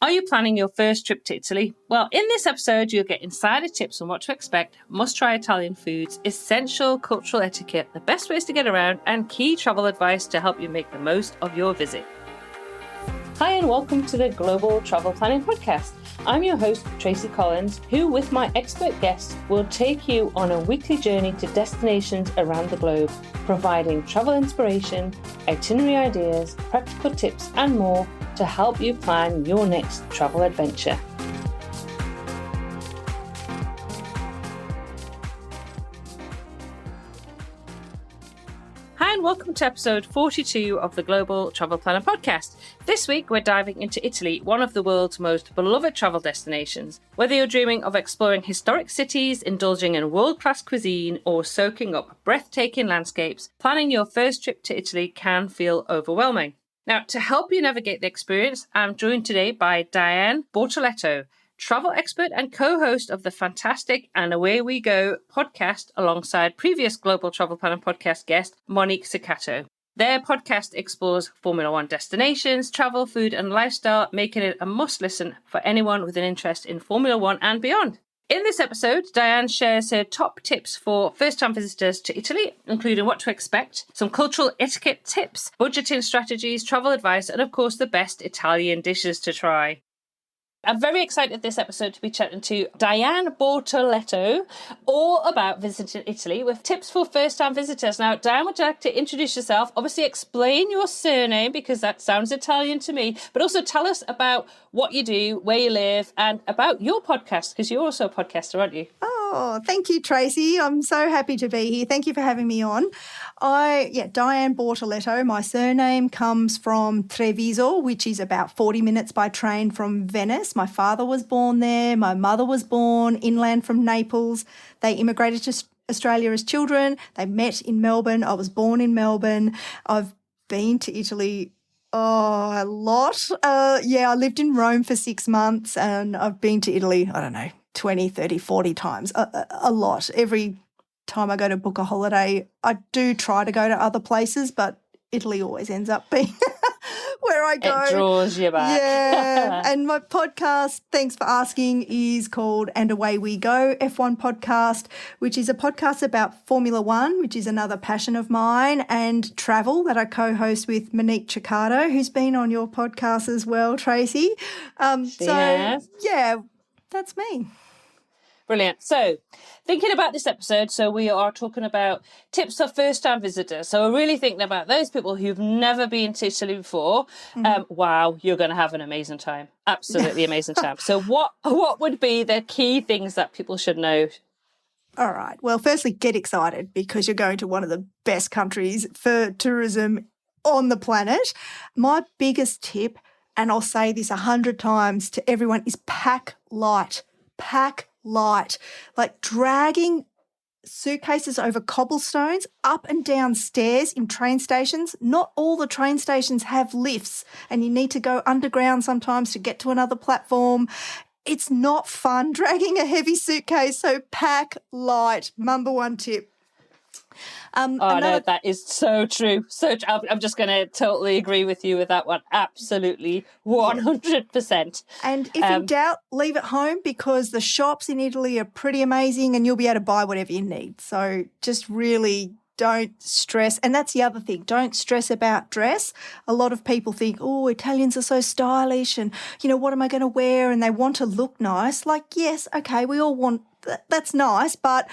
Are you planning your first trip to Italy? Well, in this episode, you'll get insider tips on what to expect, must-try Italian foods, essential cultural etiquette, the best ways to get around, and key travel advice to help you make the most of your visit. Hi, and welcome to the Global Travel Planning Podcast. I'm your host, Tracy Collins, who, with my expert guests, will take you on a weekly journey to destinations around the globe, providing travel inspiration, itinerary ideas, practical tips, and more to help you plan your next travel adventure. Hi, and welcome to episode 42 of the Global Travel Planner Podcast. This week, we're diving into Italy, one of the world's most beloved travel destinations. Whether you're dreaming of exploring historic cities, indulging in world-class cuisine, or soaking up breathtaking landscapes, planning your first trip to Italy can feel overwhelming. Now, to help you navigate the experience, I'm joined today by Dianne Bortoletto, travel expert and co-host of the fantastic And Away We Go podcast alongside previous Global Travel Planner podcast guest, Monique Ciccato. Their podcast explores Formula One destinations, travel, food and lifestyle, making it a must listen for anyone with an interest in Formula One and beyond. In this episode, Dianne shares her top tips for first-time visitors to Italy, including what to expect, some cultural etiquette tips, budgeting strategies, travel advice, and of course the best Italian dishes to try. I'm very excited this episode to be chatting to Dianne Bortoletto all about visiting Italy with tips for first-time visitors. Now, Dianne, would you like to introduce yourself? Obviously, explain your surname because that sounds Italian to me, but also tell us about what you do, where you live, and about your podcast because you're also a podcaster, aren't you? Oh, thank you, Tracy. I'm so happy to be here. Thank you for having me on. Dianne Bortoletto. My surname comes from Treviso, which is about 40 minutes by train from Venice. My father was born there. My mother was born inland from Naples. They immigrated to Australia as children. They met in Melbourne. I was born in Melbourne. I've been to Italy a lot. I lived in Rome for 6 months and I've been to Italy, 20, 30, 40 times, a lot. Every time I go to book a holiday, I do try to go to other places, but Italy always ends up being where I go. It draws you back. Yeah. And my podcast, thanks for asking, is called And Away We Go, F1 podcast, which is a podcast about Formula One, which is another passion of mine, and travel that I co-host with Monique Ciccato, who's been on your podcast as well, Tracy. That's me. Brilliant. So, thinking about this episode, we are talking about tips for first-time visitors. So, we're really thinking about those people who've never been to Italy before. Wow, you're going to have an amazing time. Absolutely amazing time. So, what would be the key things that people should know? All right. Well, firstly, get excited because you're going to one of the best countries for tourism on the planet. My biggest tip, and I'll say this 100 times to everyone, is pack light. Pack light. Like dragging suitcases over cobblestones, up and down stairs in train stations. Not all the train stations have lifts and you need to go underground sometimes to get to another platform. It's not fun dragging a heavy suitcase, so pack light. Number one tip. No, that is so true. I'm just going to totally agree with you with that one. Absolutely, 100%. And if in doubt, leave it home because the shops in Italy are pretty amazing and you'll be able to buy whatever you need. So just really don't stress. And that's the other thing. Don't stress about dress. A lot of people think, oh, Italians are so stylish and, what am I going to wear? And they want to look nice. Like, yes, okay, we all want that's nice, but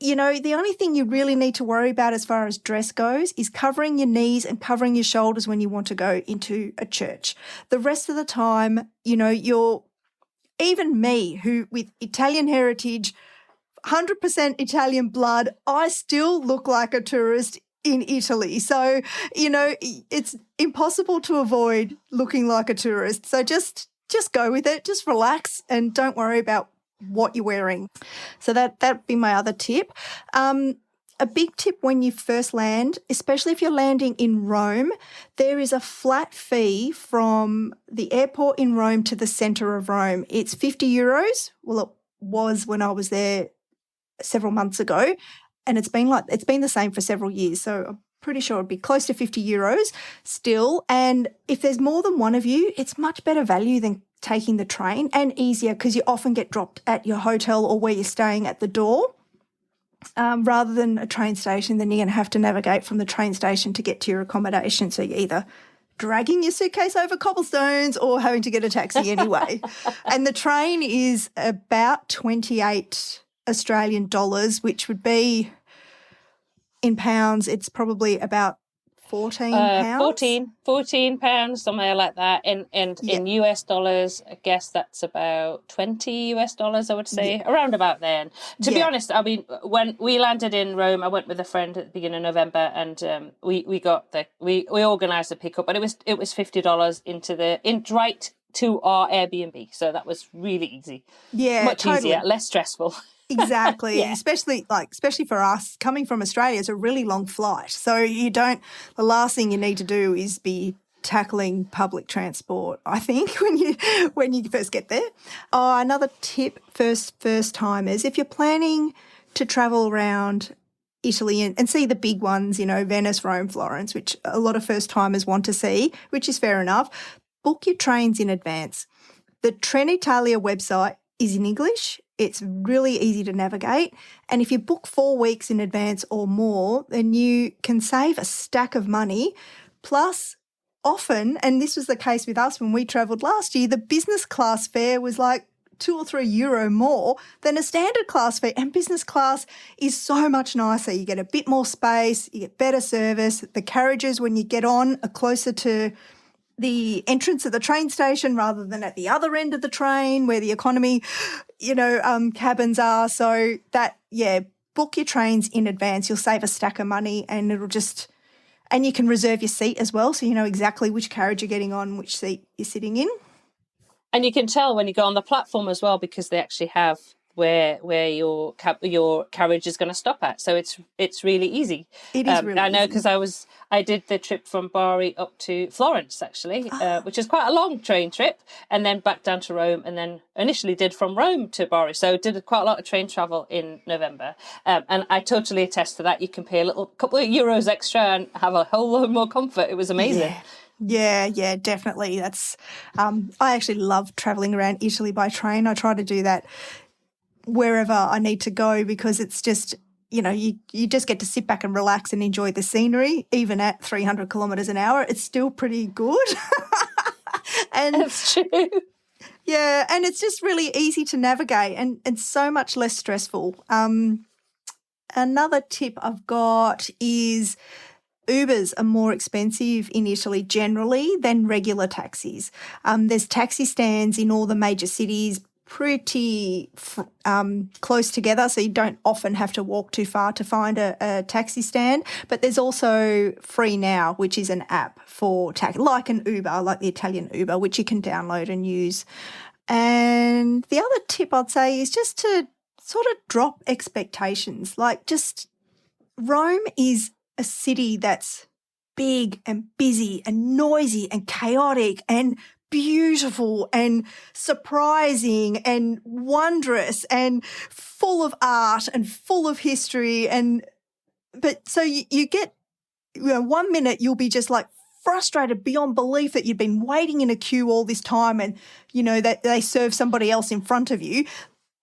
the only thing you really need to worry about as far as dress goes is covering your knees and covering your shoulders when you want to go into a church. The rest of the time, you're, even me, who with Italian heritage, 100% Italian blood, I still look like a tourist in Italy. So, it's impossible to avoid looking like a tourist. So just go with it, just relax and don't worry about what you're wearing. So that'd be my other tip. A big tip when you first land, especially if you're landing in Rome, there is a flat fee from the airport in Rome to the centre of Rome. It's €50. Well, it was when I was there several months ago, and it's been the same for several years. So pretty sure it'd be close to €50 still. And if there's more than one of you, it's much better value than taking the train, and easier because you often get dropped at your hotel or where you're staying at the door. Rather than a train station, then you're going to have to navigate from the train station to get to your accommodation. So you're either dragging your suitcase over cobblestones or having to get a taxi anyway. And the train is about 28 Australian dollars, which would be, in pounds, it's probably about £14. 14 pounds, somewhere like that. In US dollars, I guess that's about $20, I would say, around about then. To be honest, I mean, when we landed in Rome, I went with a friend at the beginning of November, and we organised the pickup, but it was $50 right to our Airbnb, so that was really easy. Yeah, much totally. easier, less stressful. Exactly. Yeah. Especially for us, coming from Australia, it's a really long flight. So the last thing you need to do is be tackling public transport, I think, when you first get there. Another tip for first timers, if you're planning to travel around Italy and see the big ones, Venice, Rome, Florence, which a lot of first timers want to see, which is fair enough, book your trains in advance. The Trenitalia website is in English. It's really easy to navigate. And if you book 4 weeks in advance or more, then you can save a stack of money. Plus, often, and this was the case with us when we travelled last year, the business class fare was like €2 or €3 more than a standard class fare. And business class is so much nicer. You get a bit more space, you get better service. The carriages, when you get on, are closer to the entrance of the train station rather than at the other end of the train where the economy, cabins are. So book your trains in advance. You'll save a stack of money, and and you can reserve your seat as well, so you know exactly which carriage you're getting on, which seat you're sitting in. And you can tell when you go on the platform as well, because they actually have where your carriage is going to stop at. So it's really easy. It is really I know, easy. because I did the trip from Bari up to Florence, actually, which is quite a long train trip, and then back down to Rome, and then initially did from Rome to Bari. So did quite a lot of train travel in November. And I totally attest to that. You can pay a couple of euros extra and have a whole lot more comfort. It was amazing. Yeah, definitely. That's I actually love travelling around Italy by train. I try to do that wherever I need to go, because it's just, you just get to sit back and relax and enjoy the scenery. Even at 300 kilometres an hour, it's still pretty good. And that's true. Yeah, and it's just really easy to navigate and so much less stressful. Another tip I've got is Ubers are more expensive in Italy generally than regular taxis. There's taxi stands in all the major cities, pretty close together, so you don't often have to walk too far to find a taxi stand. But there's also Free Now, which is an app for taxi, like an Uber, like the Italian Uber, which you can download and use. And the other tip I'd say is just to sort of drop expectations. Like, just Rome is a city that's big and busy and noisy and chaotic and beautiful and surprising and wondrous and full of art and full of history. But so you get, 1 minute you'll be just like frustrated beyond belief that you've been waiting in a queue all this time and, that they serve somebody else in front of you.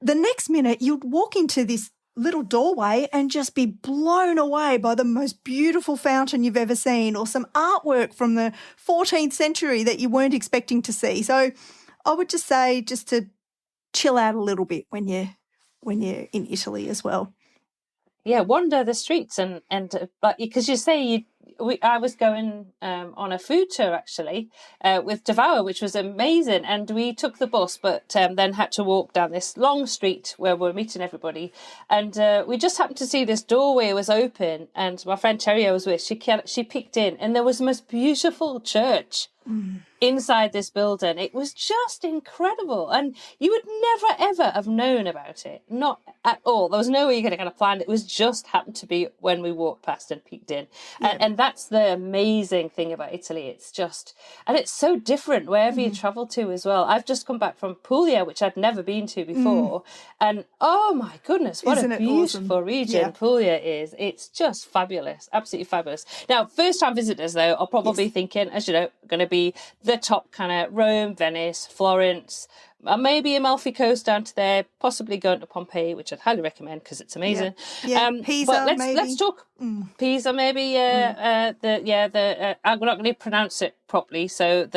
The next minute you'd walk into this little doorway and just be blown away by the most beautiful fountain you've ever seen, or some artwork from the 14th century that you weren't expecting to see. So I would just say just to chill out a little bit when you're in Italy as well. Yeah, wander the streets and because you say I was going on a food tour actually with Devour, which was amazing, and we took the bus, but then had to walk down this long street where we're meeting everybody, and we just happened to see this doorway was open, and my friend Terry I was with, she peeked in, and there was the most beautiful church inside this building. It was just incredible, and you would never ever have known about it, not at all. There was no way you could have kind of planned it. It was just happened to be when we walked past and peeked in. Yeah. And that's the amazing thing about Italy. It's just, and it's so different wherever you travel to as well. I've just come back from Puglia, which I'd never been to before. And oh my goodness, what Isn't a it beautiful awesome? region Yeah. Puglia is. It's just fabulous, absolutely fabulous. Now, first time visitors though are probably thinking, as you know, going to be the top kind of Rome, Venice, Florence, maybe Amalfi Coast down to there, possibly going to Pompeii, which I'd highly recommend because it's amazing. Yeah. But Pisa, let's maybe. talk Pisa, maybe. I'm not going to pronounce it properly, so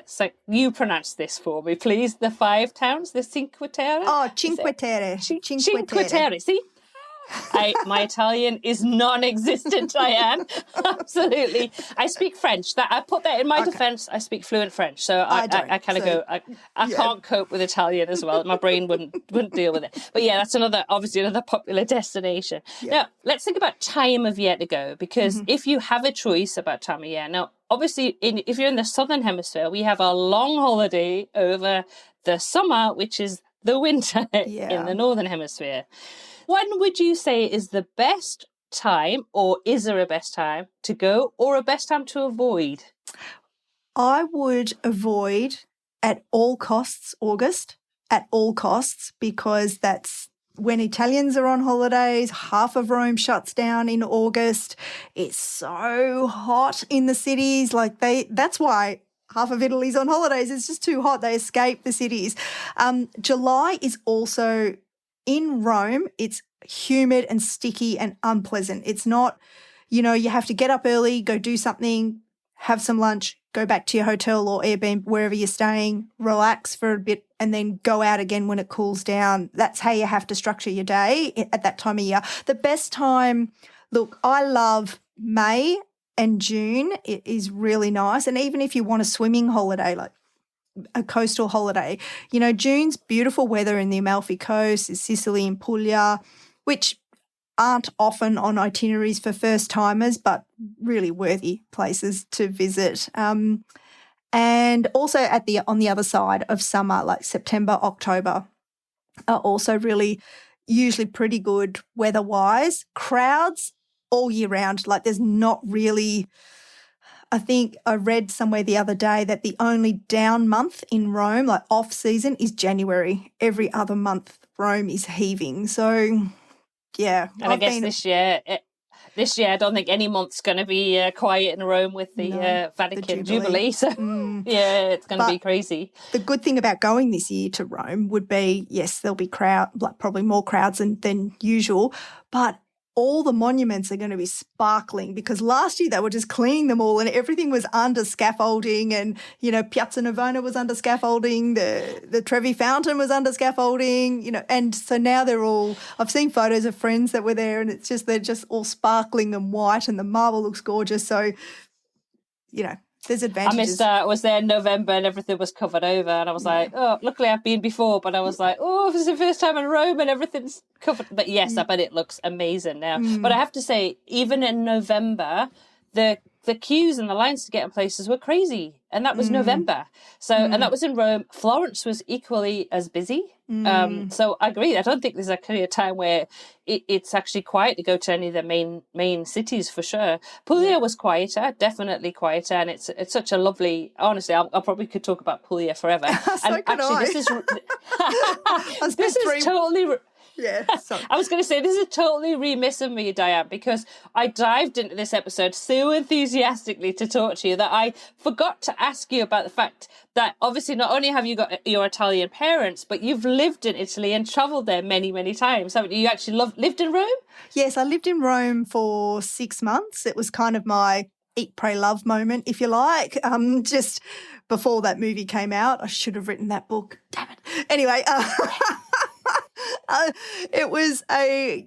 so you pronounce this for me, please. The 5 towns, the Cinque Terre. Oh, Cinque Terre. Cinque Terre. See. My Italian is non-existent, Diane. Absolutely. I speak French. That I put that in my defense. I speak fluent French, so I kind of go. I can't cope with Italian as well. My brain wouldn't deal with it. But yeah, that's obviously another popular destination. Yeah. Now let's think about time of year to go, because if you have a choice about time of year, now obviously if you're in the southern hemisphere, we have a long holiday over the summer, which is the winter in the northern hemisphere. When would you say is the best time, or is there a best time to go or a best time to avoid? I would avoid at all costs August, at all costs, because that's when Italians are on holidays. Half of Rome shuts down in August. It's so hot in the cities. That's why half of Italy's on holidays. It's just too hot. They escape the cities. July is also, in Rome, it's humid and sticky and unpleasant. It's not, you have to get up early, go do something, have some lunch, go back to your hotel or Airbnb, wherever you're staying, relax for a bit, and then go out again when it cools down. That's how you have to structure your day at that time of year. The best time, look, I love May and June. It is really nice. And even if you want a swimming holiday, like a coastal holiday, June's beautiful weather in the Amalfi Coast, Sicily and Puglia, which aren't often on itineraries for first timers, but really worthy places to visit. And also on the other side of summer, like September, October, are also really usually pretty good weather-wise. Crowds all year round. Like there's not really, I think I read somewhere the other day that the only down month in Rome, like off season, is January. Every other month Rome is heaving. So yeah. And I guess this year, I don't think any month's going to be quiet in Rome with the Vatican Jubilee. So yeah, it's going to be crazy. The good thing about going this year to Rome would be, yes, there'll be probably more crowds than usual, but all the monuments are going to be sparkling, because last year they were just cleaning them all and everything was under scaffolding, and, Piazza Navona was under scaffolding, the Trevi Fountain was under scaffolding, and so now I've seen photos of friends that were there, and they're just all sparkling and white, and the marble looks gorgeous. So, there's advantages. I missed that. I was there in November and everything was covered over, and I was like, oh, luckily I've been before, but I was like, oh, this is the first time in Rome and everything's covered. But yes, I bet it looks amazing now. But I have to say, even in November, the queues and the lines to get in places were crazy, and that was November. So and that was in Rome. Florence was equally as busy. So I agree. I don't think there's actually a time where it's actually quiet to go to any of the main cities, for sure. Puglia was quieter, definitely quieter, and it's such a lovely. Honestly, I probably could talk about Puglia forever. So this is totally. Yeah, sorry. I was going to say, this is totally remiss of me, Diane, because I dived into this episode so enthusiastically to talk to you that I forgot to ask you about the fact that obviously not only have you got your Italian parents, but you've lived in Italy and travelled there many, many times. Haven't you? You actually lived in Rome? Yes, I lived in Rome for 6 months. It was kind of my eat, pray, love moment, if you like. Just before that movie came out, I should have written that book. Damn it. Anyway, it was I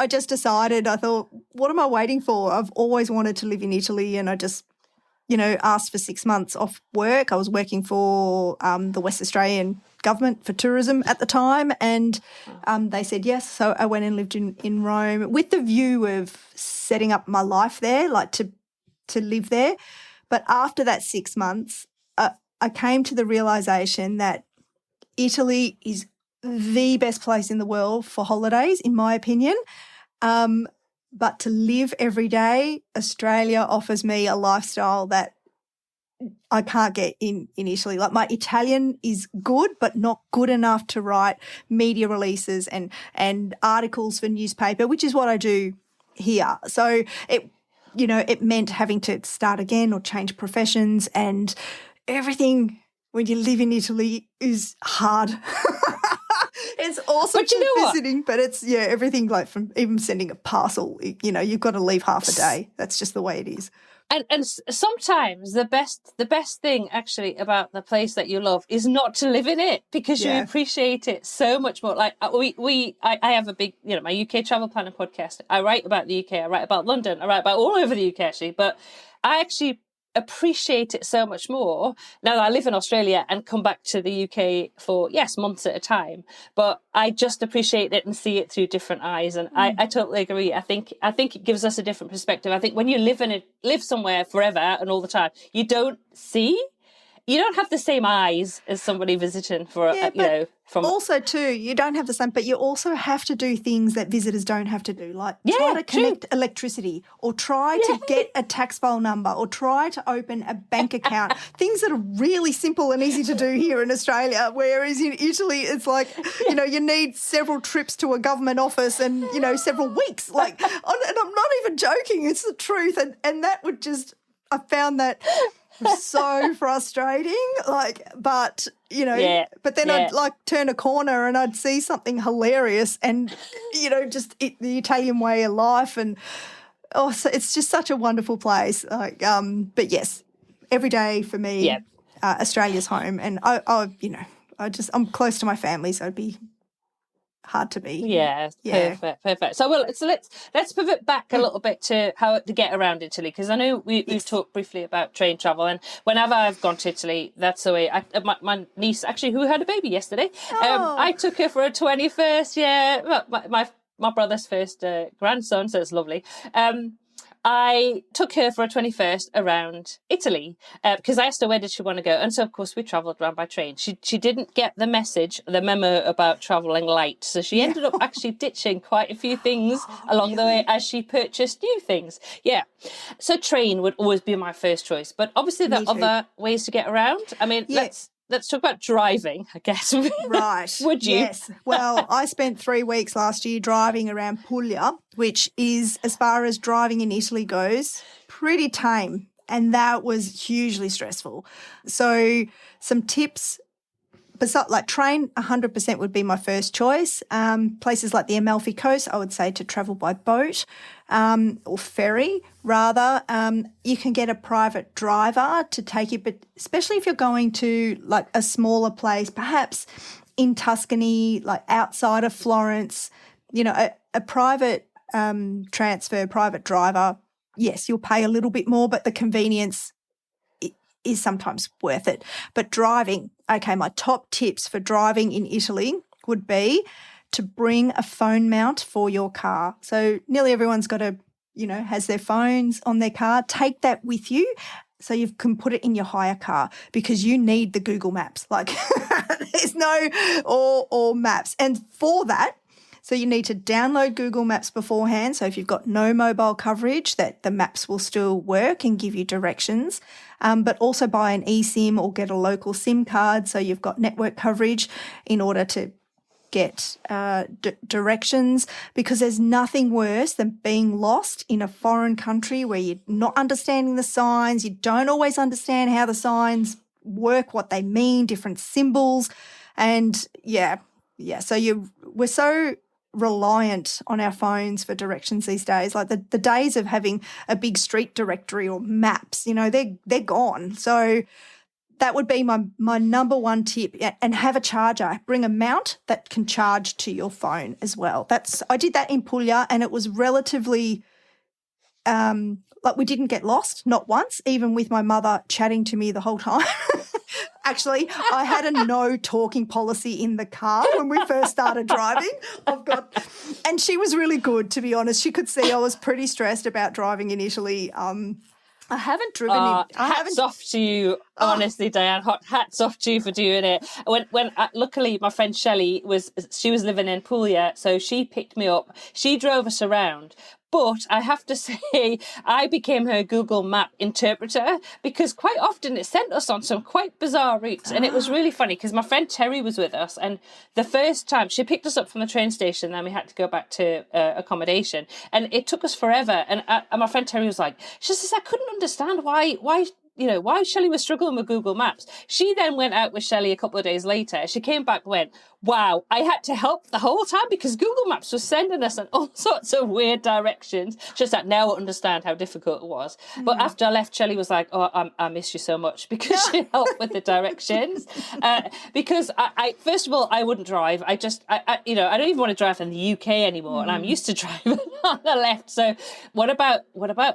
just decided, I thought, what am I waiting for? I've always wanted to live in Italy, and I just, asked for 6 months off work. I was working for the West Australian government for tourism at the time, and they said yes. So I went and lived in Rome with the view of setting up my life there, like to live there. But after that 6 months, I came to the realisation that Italy is the best place in the world for holidays, in my opinion. But to live every day, Australia offers me a lifestyle that I can't get in Italy. Like my Italian is good, but not good enough to write media releases and articles for newspaper, which is what I do here. So it meant having to start again or change professions, and everything when you live in Italy is hard. It's awesome visiting, but it's, everything, like from even sending a parcel, you've got to leave half a day. That's just the way it is. And sometimes the best thing actually about the place that you love is not to live in it, because you appreciate it so much more. Like I have a big, my UK travel planner podcast. I write about the UK, I write about London, I write about all over the UK actually, but I actually appreciate it so much more now that I live in Australia and come back to the UK for months at a time. But I just appreciate it and see it through different eyes, and I totally agree. I think it gives us a different perspective. I think when you live somewhere forever and all the time, you don't have the same eyes as somebody visiting from. Also, too, you don't have the same, but you also have to do things that visitors don't have to do, like try to connect electricity, or try to get a tax file number, or try to open a bank account. Things that are really simple and easy to do here in Australia, whereas in Italy it's like, you need several trips to a government office and, several weeks. Like, and I'm not even joking, it's the truth. And that would just, I found that so frustrating, but then I'd turn a corner and I'd see something hilarious, and the Italian way of life, and so it's just such a wonderful place. But yes, every day for me, Australia's home, and I'm close to my family, so it'd be hard to be. Perfect. So let's pivot back a little bit to how to get around Italy, because I know we've talked briefly about train travel, and whenever I've gone to Italy, that's the way. My niece, actually, who had a baby yesterday, I took her for a 21st, my brother's first grandson, so it's lovely. I took her for a 21st around Italy because I asked her where did she want to go. And so, of course, we travelled around by train. She didn't get the memo about travelling light. So she ended up actually ditching quite a few things along the way as she purchased new things. Yeah. So train would always be my first choice. But obviously there are other ways to get around. I mean, let's talk about driving, I guess. Right. Would you? Yes. Well, I spent 3 weeks last year driving around Puglia, which is, as far as driving in Italy goes, pretty tame. And that was hugely stressful. So some tips, like train, 100% would be my first choice. Places like the Amalfi Coast, I would say to travel by boat or ferry rather. You can get a private driver to take you, but especially if you're going to like a smaller place, perhaps in Tuscany, like outside of Florence, a private private driver, yes, you'll pay a little bit more, but the convenience is sometimes worth it. But driving, okay, my top tips for driving in Italy would be to bring a phone mount for your car. So nearly everyone's got has their phones on their car. Take that with you so you can put it in your hire car, because you need the Google Maps. Like there's or maps. And for that, so you need to download Google Maps beforehand. So if you've got no mobile coverage, that the maps will still work and give you directions. But also buy an eSIM or get a local SIM card so you've got network coverage in order to get directions, because there's nothing worse than being lost in a foreign country where you're not understanding the signs. You don't always understand how the signs work, what they mean, different symbols. And so we're so reliant on our phones for directions these days. Like the days of having a big street directory or maps, they're gone. So that would be my number one tip. And have a charger. Bring a mount that can charge to your phone as well. I did that in Puglia, and it was relatively we didn't get lost, not once, even with my mother chatting to me the whole time. Actually, I had a no talking policy in the car when we first started driving. And she was really good, to be honest. She could see I was pretty stressed about driving in Italy. I haven't driven hats off to you, honestly, Diane. Hats off to you for doing it. When luckily my friend Shelley was living in Puglia, so she picked me up. She drove us around. But I have to say, I became her Google Map interpreter because quite often it sent us on some quite bizarre routes. And it was really funny because my friend Terry was with us. And the first time she picked us up from the train station, then we had to go back to accommodation. And it took us forever. And my friend Terry was like, she says, I couldn't understand why Shelley was struggling with Google Maps. She then went out with Shelley a couple of days later. She came back and went, wow, I had to help the whole time because Google Maps was sending us in all sorts of weird directions. Just that now I understand how difficult it was. But after I left, Shelley was like, oh, I miss you so much because she helped with the directions. Because I first of all, I wouldn't drive. I don't even want to drive in the UK anymore. And I'm used to driving on the left. So what about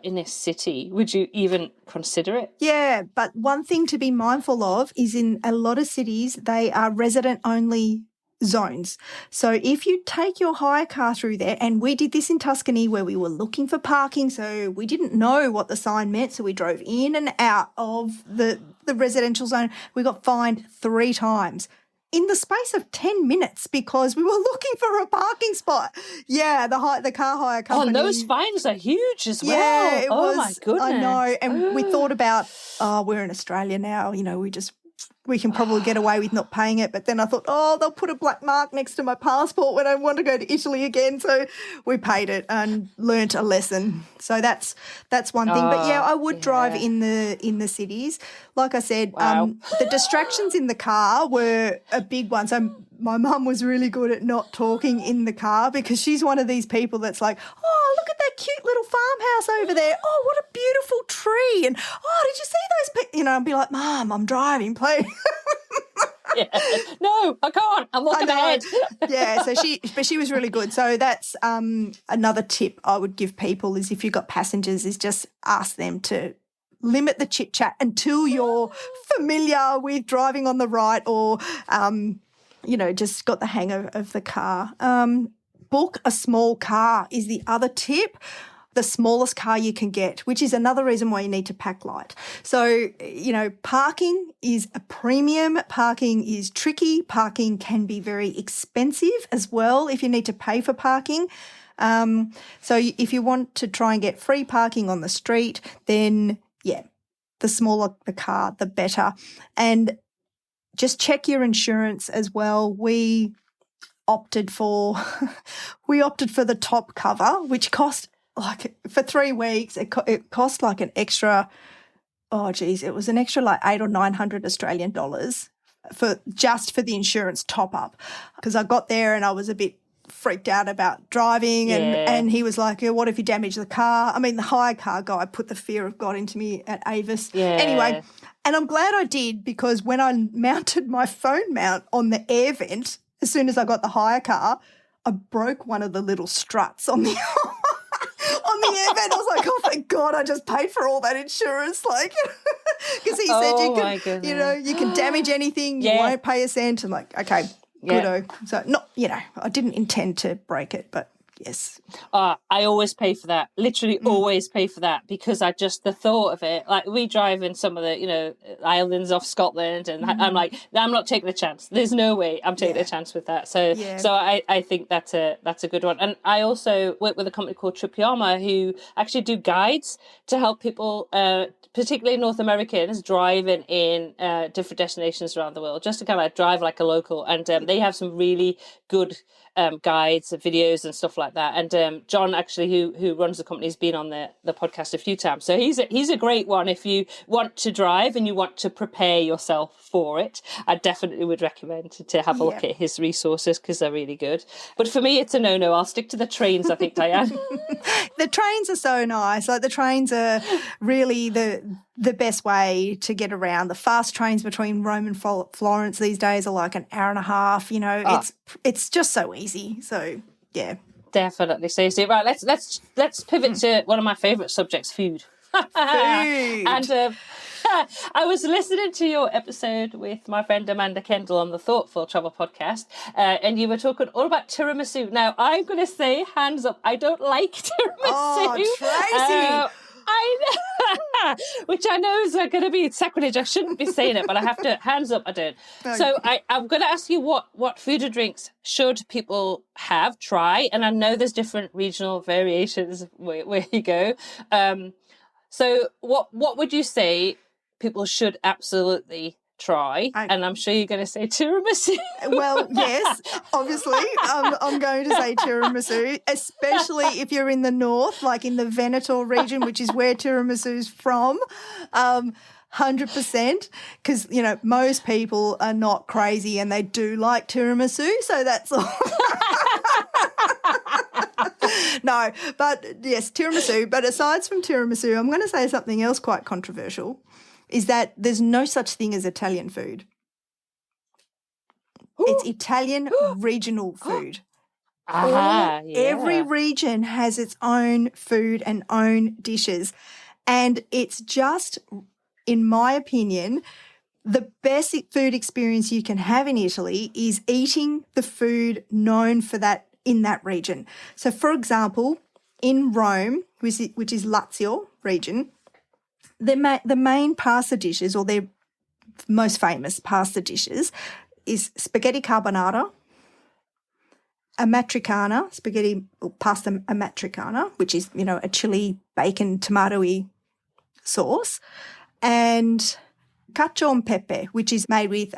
in this city? Would you even consider it? Yeah, but one thing to be mindful of is in a lot of cities, they are resident-only zones. So if you take your hire car through there, and we did this in Tuscany where we were looking for parking, so we didn't know what the sign meant, so we drove in and out of the residential zone. We got fined 3 times in the space of 10 minutes because we were looking for a parking spot. Yeah, the car hire company. Oh, and those fines are huge as well. Yeah, it was. My goodness. I know. And we thought about, we're in Australia now, we can probably get away with not paying it. But then I thought, they'll put a black mark next to my passport when I want to go to Italy again. So we paid it and learnt a lesson. So that's one thing. But yeah, I would drive in the cities. Like I said, the distractions in the car were a big one. So my mum was really good at not talking in the car because she's one of these people that's like, oh, look at that cute little farmhouse over there. Oh, what a beautiful tree. And, oh, did you see those people? I'd be like, Mum, I'm driving, please. Yeah. No, I can't. I'm looking ahead. Yeah, so she was really good. So that's another tip I would give people is if you've got passengers is just ask them to limit the chit chat until you're familiar with driving on the right or, just got the hang of the car. Book a small car is the other tip. The smallest car you can get, which is another reason why you need to pack light. So, parking is a premium. Parking is tricky. Parking can be very expensive as well if you need to pay for parking. So if you want to try and get free parking on the street, then, yeah, the smaller the car, the better. And just check your insurance as well. We opted for the top cover, which cost for 3 weeks, it cost like an extra, it was an extra like 800 or 900 Australian dollars for the insurance top up. Because I got there and I was a bit freaked out about driving and he was like, what if you damage the car? I mean, the hire car guy put the fear of God into me at Avis. Yeah. Anyway, and I'm glad I did because when I mounted my phone mount on the air vent, as soon as I got the hire car, I broke one of the little struts on the on the air vent. I was like, oh, thank God, I just paid for all that insurance. Like, because he said you can damage anything, you won't pay a cent. I'm like, okay, goodo. So I didn't intend to break it, but yes. I always pay for that. Literally always pay for that because the thought of it, like we drive in some of the, islands off Scotland and I'm like, I'm not taking a chance. There's no way I'm taking a chance with that. So I think that's a good one. And I also work with a company called Tripiama who actually do guides to help people, particularly North Americans, driving in different destinations around the world, just to kind of drive like a local. And they have some really good guides and videos and stuff like that. And John, actually, who runs the company, has been on the podcast a few times. So he's a great one if you want to drive and you want to prepare yourself for it. I definitely would recommend to have a look at his resources because they're really good. But for me, it's a no-no. I'll stick to the trains, I think, Diane. The trains are so nice. Like the trains are really the best way to get around. The fast trains between Rome and Florence these days are like an hour and a half. It's just so easy. So yeah, definitely. So right, let's pivot to one of my favourite subjects, food. Food. And I was listening to your episode with my friend Amanda Kendall on the Thoughtful Travel podcast, and you were talking all about tiramisu. Now, I'm going to say, hands up, I don't like tiramisu. Oh, Tracy. I know, which I know is going to be sacrilege. I shouldn't be saying it, but I have to, hands up, I don't. No. So I'm going to ask you what food or drinks should people try, and I know there's different regional variations where you go. So what would you say people should absolutely try? And I'm sure you're going to say tiramisu. Well, yes, obviously. I'm going to say tiramisu, especially if you're in the north, like in the Veneto region, which is where tiramisu's from. 100%, because, you know, most people are not crazy and they do like tiramisu, so that's all. No, but yes, tiramisu. But aside from tiramisu, I'm going to say something else quite controversial, is that there's no such thing as Italian food. It's Italian regional food. Every region has its own food and own dishes. And it's just, in my opinion, the best food experience you can have in Italy is eating the food known for that in that region. So, for example, in Rome, which is Lazio region, the main pasta dishes, or their most famous pasta dishes, is spaghetti carbonara, amatriciana, pasta amatriciana, which is, you know, a chili, bacon, tomato-y sauce, and cacio e pepe, which is made with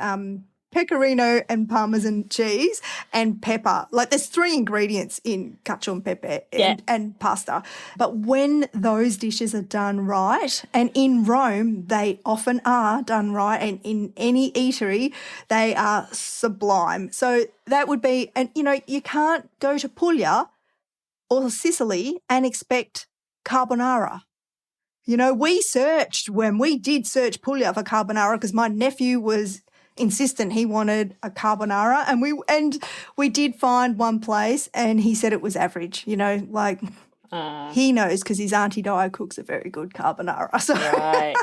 pecorino and Parmesan cheese and pepper. Like, there's 3 ingredients in cacio e pepe and pasta. But when those dishes are done right, and in Rome they often are done right, and in any eatery they are sublime. So that would be, and you know, you can't go to Puglia or Sicily and expect carbonara. You know, we searched when we did search Puglia for carbonara, because my nephew was insistent he wanted a carbonara, and we did find one place, and he said it was average. You know, like he knows because his Auntie Di cooks a very good carbonara. So right.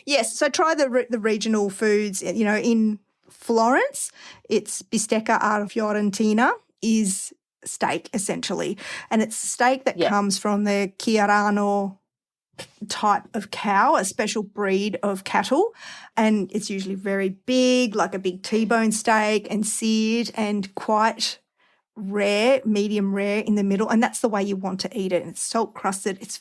yes, so try the regional foods. You know, in Florence, it's bistecca alla fiorentina, is steak essentially, and it's steak that comes from the Chiarano type of cow, a special breed of cattle, and it's usually very big, like a big T-bone steak, and seared and quite rare, medium rare in the middle, and that's the way you want to eat it. And it's salt crusted. It's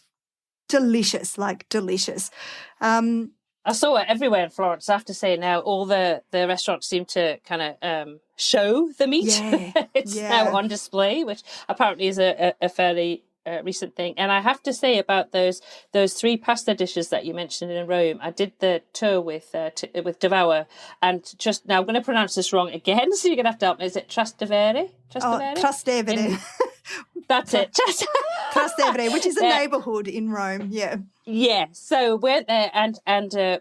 delicious, like delicious. I saw it everywhere in Florence. I have to say now all the restaurants seem to kind of show the meat. Yeah, It's now on display, which apparently is a fairly recent thing. And I have to say about those 3 pasta dishes that you mentioned in Rome, I did the tour with Devour, and just now I'm going to pronounce this wrong again, so you're going to have to help me. Is it Trastevere? Trastevere. That's it. Trastevere, which is a neighbourhood in Rome. Yeah. Yeah. So we went there and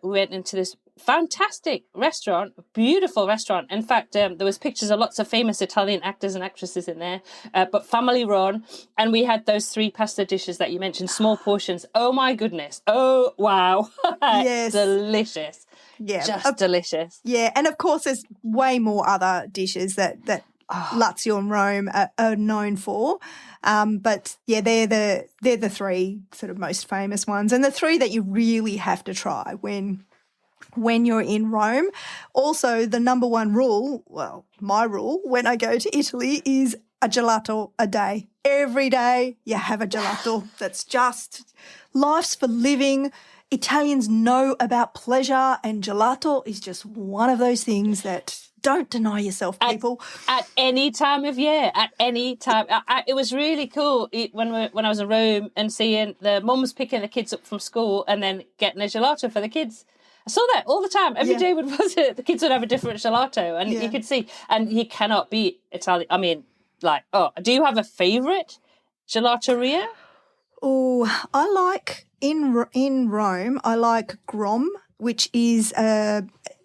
we went into this fantastic restaurant, beautiful restaurant. In fact, there was pictures of lots of famous Italian actors and actresses in there, but family run. And we had those 3 pasta dishes that you mentioned, small portions. Oh my goodness. Oh, wow. Yes. Delicious. Yeah. Just delicious. Yeah. And of course, there's way more other dishes that Lazio and Rome are known for. But yeah, they're the 3 sort of most famous ones, and the 3 that you really have to try when you're in Rome. Also, the number 1 rule, well, my rule when I go to Italy, is a gelato a day. Every day you have a gelato. That's just, life's for living. Italians know about pleasure, and gelato is just one of those things that, don't deny yourself, people. At any time of year, at any time. It was really cool when I was in Rome and seeing the mums picking the kids up from school and then getting a gelato for the kids. I saw that all the time. Every day the kids would have a different gelato, and you could see. And you cannot beat Italian. I mean, like, do you have a favourite gelateria? Oh, I like in Rome. I like Grom, which is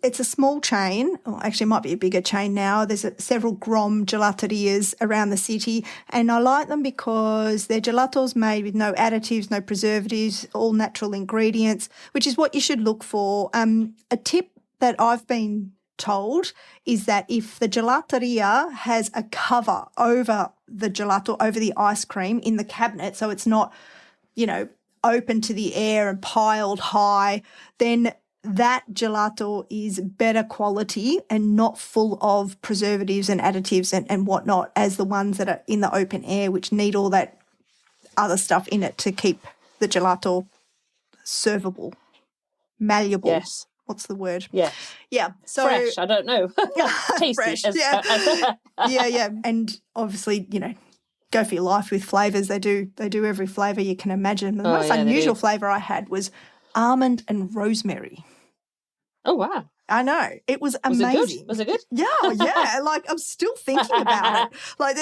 it's a small chain. Or actually, it might be a bigger chain now. There's several Grom gelaterias around the city, and I like them because their gelato's made with no additives, no preservatives, all natural ingredients, which is what you should look for. A tip that I've been told is that if the gelateria has a cover over the gelato, over the ice cream in the cabinet, so it's not, you know, open to the air and piled high, then that gelato is better quality and not full of preservatives and additives and whatnot as the ones that are in the open air, which need all that other stuff in it to keep the gelato servable, malleable. Yes. What's the word? Yes. Yeah. So fresh, I don't know. Tasty. Fresh, yeah. And obviously, go for your life with flavours. They do every flavour you can imagine. The most unusual flavour I had was almond and rosemary. Oh, wow. I know. It was amazing. Was it good? Yeah. Like, I'm still thinking about it. Like,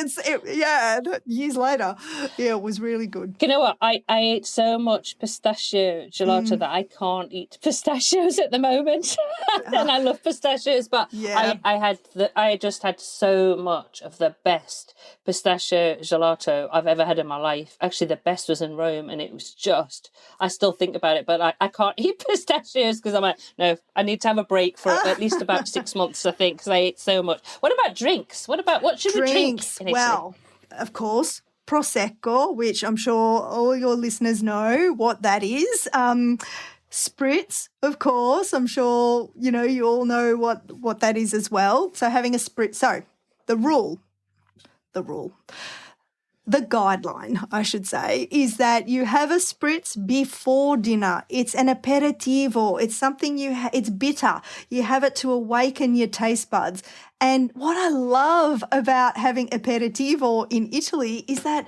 years later. Yeah, it was really good. You know what? I ate so much pistachio gelato that I can't eat pistachios at the moment. And I love pistachios, but I just had so much of the best pistachio gelato I've ever had in my life. Actually, the best was in Rome, and it was just, I still think about it, but I can't eat pistachios because I'm like, no, I need to have a break for at least about 6 months, I think, because I ate so much. What about drinks? What should we drink in Italy? Well, of course, Prosecco, which I'm sure all your listeners know what that is. Spritz, of course. I'm sure, you all know what that is as well. So having a spritz. So the guideline, I should say, is that you have a spritz before dinner. It's an aperitivo. It's something it's bitter. You have it to awaken your taste buds. And what I love about having aperitivo in Italy is that,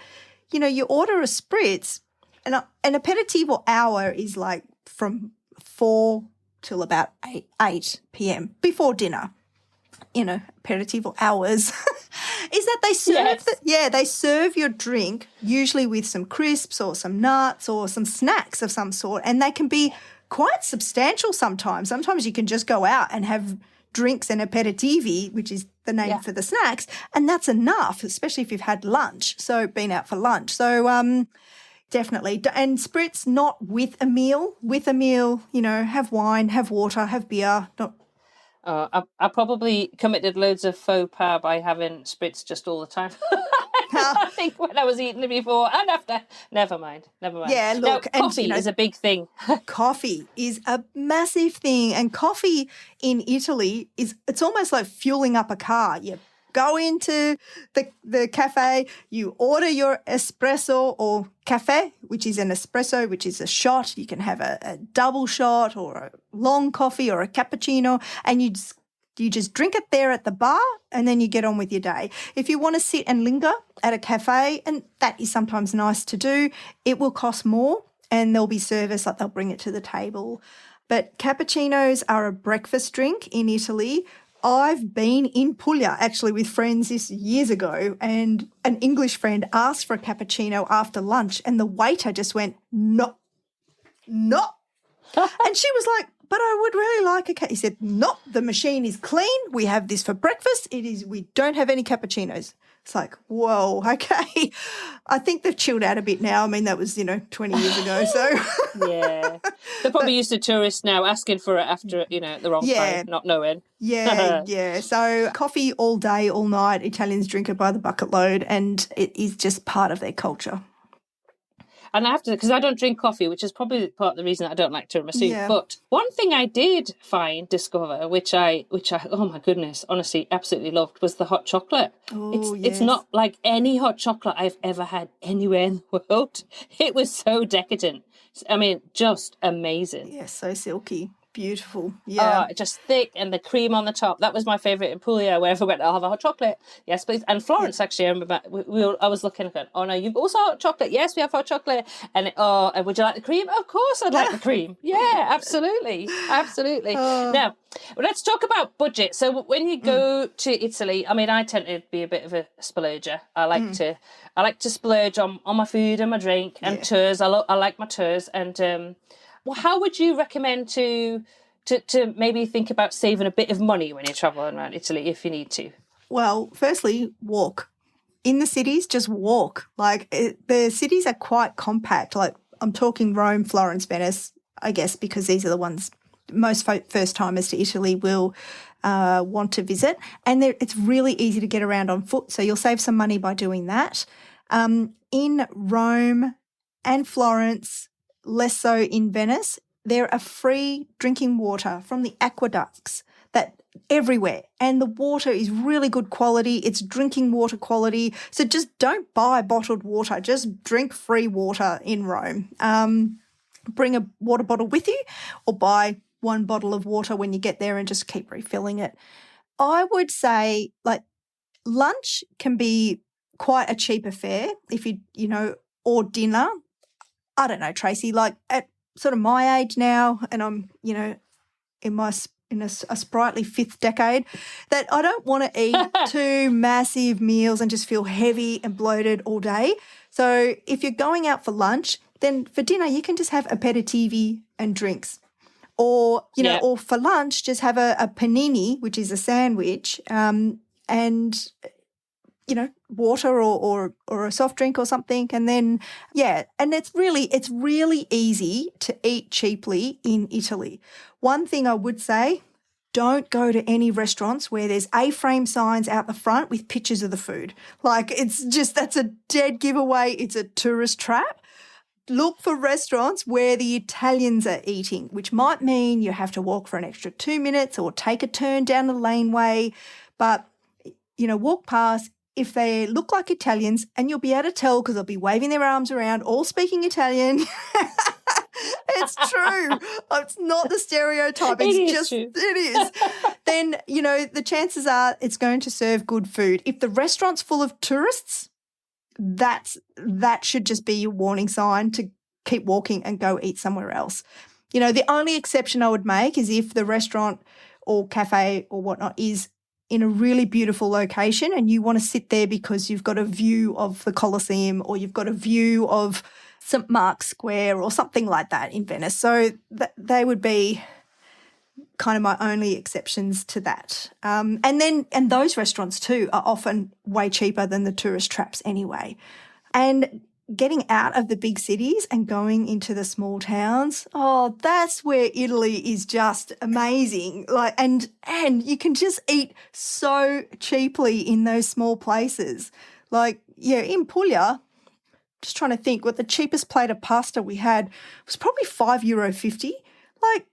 you order a spritz, and an aperitivo hour is like from 4 till about 8 p.m. before dinner. Aperitivo hours. Is that they serve they serve your drink usually with some crisps or some nuts or some snacks of some sort, and they can be quite substantial sometimes. Sometimes you can just go out and have drinks and aperitivi, which is the name for the snacks, and that's enough, especially if you've had lunch, so been out for lunch. So definitely. And spritz not with a meal. With a meal, have wine, have water, have beer, not. I probably committed loads of faux pas by having spritz just all the time. I think when I was eating it before and after. Never mind. Yeah, look. Now, coffee is a big thing. Coffee is a massive thing. And coffee in Italy it's almost like fueling up a car. You go into the cafe, you order your espresso or cafe, which is an espresso, which is a shot. You can have a double shot or a long coffee or a cappuccino, and you just drink it there at the bar, and then you get on with your day. If you want to sit and linger at a cafe, and that is sometimes nice to do, it will cost more, and there'll be service, like they'll bring it to the table. But cappuccinos are a breakfast drink in Italy. I've been in Puglia actually with friends years ago, and an English friend asked for a cappuccino after lunch, and the waiter just went, no. And she was like, but I would really like a He said, no, the machine is clean. We have this for breakfast. We don't have any cappuccinos. It's like, whoa, okay. I think they've chilled out a bit now. I mean, that was, 20 years ago. So yeah. They're probably used to tourists now asking for it after, at the wrong time, not knowing. Yeah. So coffee all day, all night. Italians drink it by the bucket load, and it is just part of their culture. And I have to, because I don't drink coffee, which is probably part of the reason I don't like tiramisu. Yeah. But one thing I did discover, which I, oh my goodness, honestly, absolutely loved, was the hot chocolate. It's not like any hot chocolate I've ever had anywhere in the world. It was so decadent. I mean, just amazing. Yeah, so silky. Beautiful. Yeah. Just thick, and the cream on the top. That was my favourite in Puglia. Wherever I went, I'll have a hot chocolate. Yes, please. And Florence, actually, I remember I was looking and going, oh no, you've also hot chocolate. Yes, we have hot chocolate. And and would you like the cream? Of course I'd like the cream. Yeah, absolutely. Now, let's talk about budget. So when you go to Italy, I mean, I tend to be a bit of a splurger. I like to splurge on my food and my drink and tours. I like my tours. And how would you recommend to maybe think about saving a bit of money when you're traveling around Italy if you need to? Well, firstly, walk. In the cities, just walk. The cities are quite compact. Like, I'm talking Rome, Florence, Venice, I guess, because these are the ones most first-timers to Italy will want to visit. And it's really easy to get around on foot, so you'll save some money by doing that. In Rome and Florence, less so in Venice. There are free drinking water from the aqueducts that everywhere, and the water is really good quality. It's drinking water quality. So just don't buy bottled water. Just drink free water in Rome. Bring a water bottle with you, or buy one bottle of water when you get there and just keep refilling it. I would say, like, lunch can be quite a cheap affair if or dinner. I don't know, Tracy, like at sort of my age now, and I'm, in a sprightly fifth decade, that I don't want to eat two massive meals and just feel heavy and bloated all day. So if you're going out for lunch, then for dinner you can just have aperitivi and drinks. Or, or for lunch, just have a panini, which is a sandwich, and water or a soft drink or something. And then, and it's really easy to eat cheaply in Italy. One thing I would say, don't go to any restaurants where there's A-frame signs out the front with pictures of the food. Like, that's a dead giveaway. It's a tourist trap. Look for restaurants where the Italians are eating, which might mean you have to walk for an extra 2 minutes or take a turn down the laneway. But, walk past if they look like Italians, and you'll be able to tell because they'll be waving their arms around, all speaking Italian. It's true. It's not the stereotype. It is. Then, the chances are it's going to serve good food. If the restaurant's full of tourists, that should just be your warning sign to keep walking and go eat somewhere else. The only exception I would make is if the restaurant or cafe or whatnot is in a really beautiful location and you want to sit there because you've got a view of the Colosseum or you've got a view of St. Mark's Square or something like that in Venice. So they would be kind of my only exceptions to that. And those restaurants too are often way cheaper than the tourist traps anyway. And getting out of the big cities and going into the small towns, that's where Italy is just amazing. Like, and you can just eat so cheaply in those small places. Like, in Puglia, just trying to think what the cheapest plate of pasta we had was probably €5.50. Like,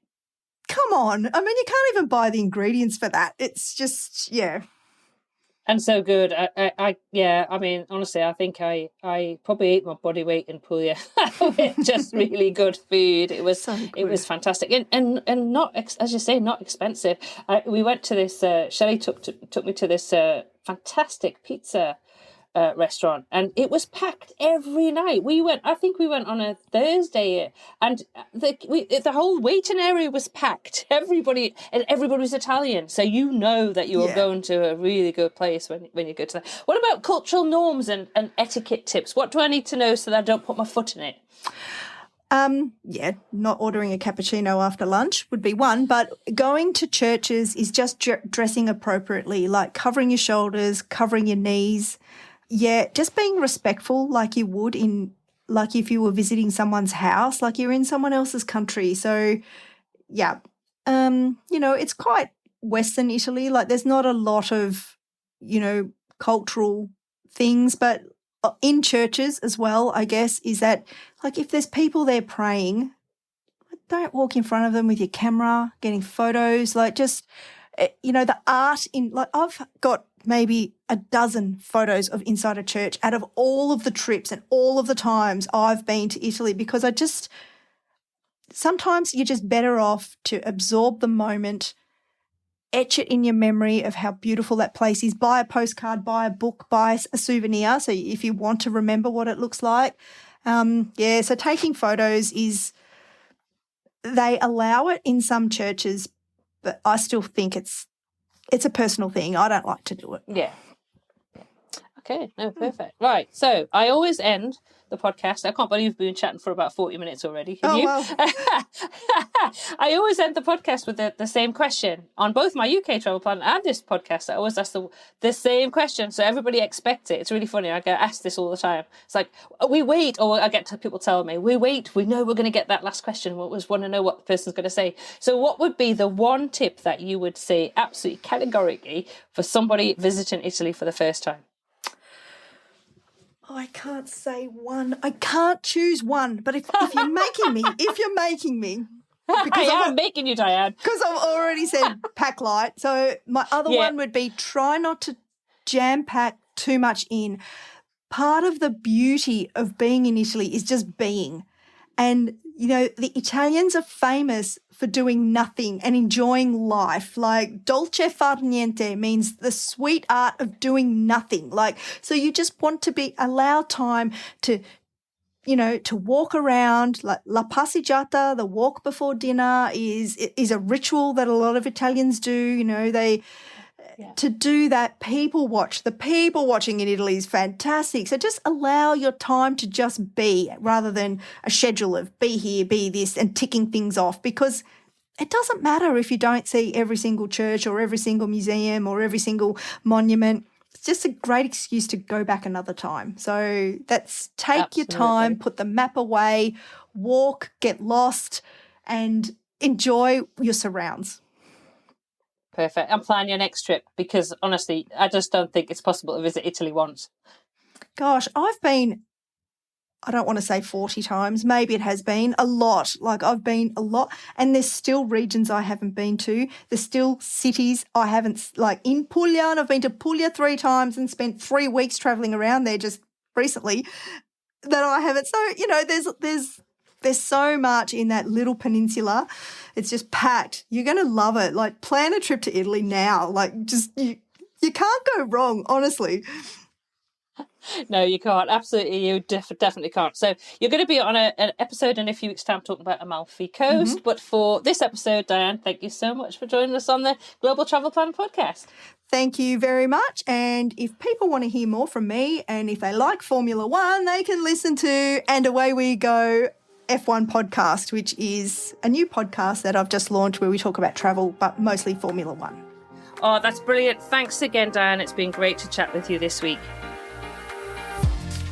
come on. I mean, you can't even buy the ingredients for that. It's just, And so good. I mean, honestly, I think I probably ate my body weight in Puglia with just really good food. It was so good. It was fantastic and not, as you say, not expensive. We went to this. Shelley took me to this fantastic pizza restaurant, and it was packed every night. I think we went on a Thursday, and the whole waiting area was packed. Everybody was Italian, so that you were going to a really good place when you go to that. What about cultural norms and etiquette tips? What do I need to know so that I don't put my foot in it? Not ordering a cappuccino after lunch would be one, but going to churches is just dressing appropriately, like covering your shoulders, covering your knees. Yeah, just being respectful like you would if you were visiting someone's house, like you're in someone else's country. So, it's quite Western Italy. Like there's not a lot of, cultural things, but in churches as well, I guess, is that like if there's people there praying, don't walk in front of them with your camera, getting photos, like just, the art in, like I've got maybe a dozen photos of inside a church out of all of the trips and all of the times I've been to Italy, because sometimes you're just better off to absorb the moment, etch it in your memory of how beautiful that place is, buy a postcard, buy a book, buy a souvenir, so if you want to remember what it looks like. So taking photos they allow it in some churches, but I still think it's a personal thing. I don't like to do it. Yeah. Okay, no, perfect. Right, so I always end the podcast. I can't believe we've been chatting for about 40 minutes already. Can you? Wow. I always end the podcast with the same question. On both my UK travel plan and this podcast, I always ask the same question, so everybody expects it. It's really funny. I get asked this all the time. It's like, we wait, or I get people telling me, we know we're going to get that last question. We always want to know what the person's going to say. So what would be the one tip that you would say absolutely categorically for somebody visiting Italy for the first time? Oh, I can't say one. I can't choose one. But if you're making me, because I'm making you, Diane. Because I've already said pack light. So my other one would be try not to jam pack too much in. Part of the beauty of being in Italy is just being. And, you know, the Italians are famous for doing nothing and enjoying life. Like dolce far niente means the sweet art of doing nothing. Like, so you just want to allow time to, you know, to walk around. Like la passeggiata, the walk before dinner is a ritual that a lot of Italians do. You know, to do that, people watch. The people watching in Italy is fantastic. So just allow your time to just be rather than a schedule of be here, be this, and ticking things off, because it doesn't matter if you don't see every single church or every single museum or every single monument. It's just a great excuse to go back another time. So take your time, put the map away, walk, get lost, and enjoy your surrounds. Perfect. And plan your next trip, because honestly, I just don't think it's possible to visit Italy once. Gosh, I've been, I don't want to say 40 times, maybe it has been a lot. Like I've been a lot, and there's still regions I haven't been to. There's still cities I haven't, like in Puglia, and I've been to Puglia 3 times and spent 3 weeks travelling around there just recently that I haven't. So, you know, there's so much in that little peninsula. It's just packed. You're going to love it. Like plan a trip to Italy now. Like just you can't go wrong, honestly. No, you can't. Absolutely, you definitely can't. So you're going to be on an episode in a few weeks' time talking about Amalfi Coast. Mm-hmm. But for this episode, Diane, thank you so much for joining us on the Global Travel Plan podcast. Thank you very much. And if people want to hear more from me, and if they like Formula One, they can listen to And Away We Go F1 podcast, which is a new podcast that I've just launched where we talk about travel, but mostly Formula One. Oh, that's brilliant. Thanks again, Diane. It's been great to chat with you this week.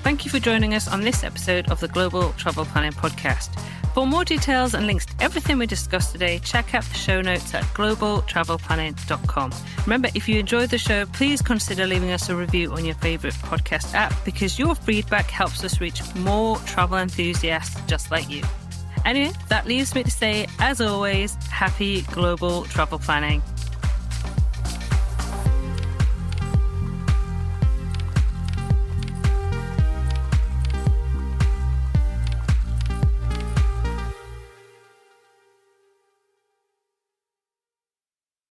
Thank you for joining us on this episode of the Global Travel Planning Podcast. For more details and links to everything we discussed today, check out the show notes at globaltravelplanning.com. Remember, if you enjoyed the show, please consider leaving us a review on your favourite podcast app, because your feedback helps us reach more travel enthusiasts just like you. Anyway, that leaves me to say, as always, happy global travel planning.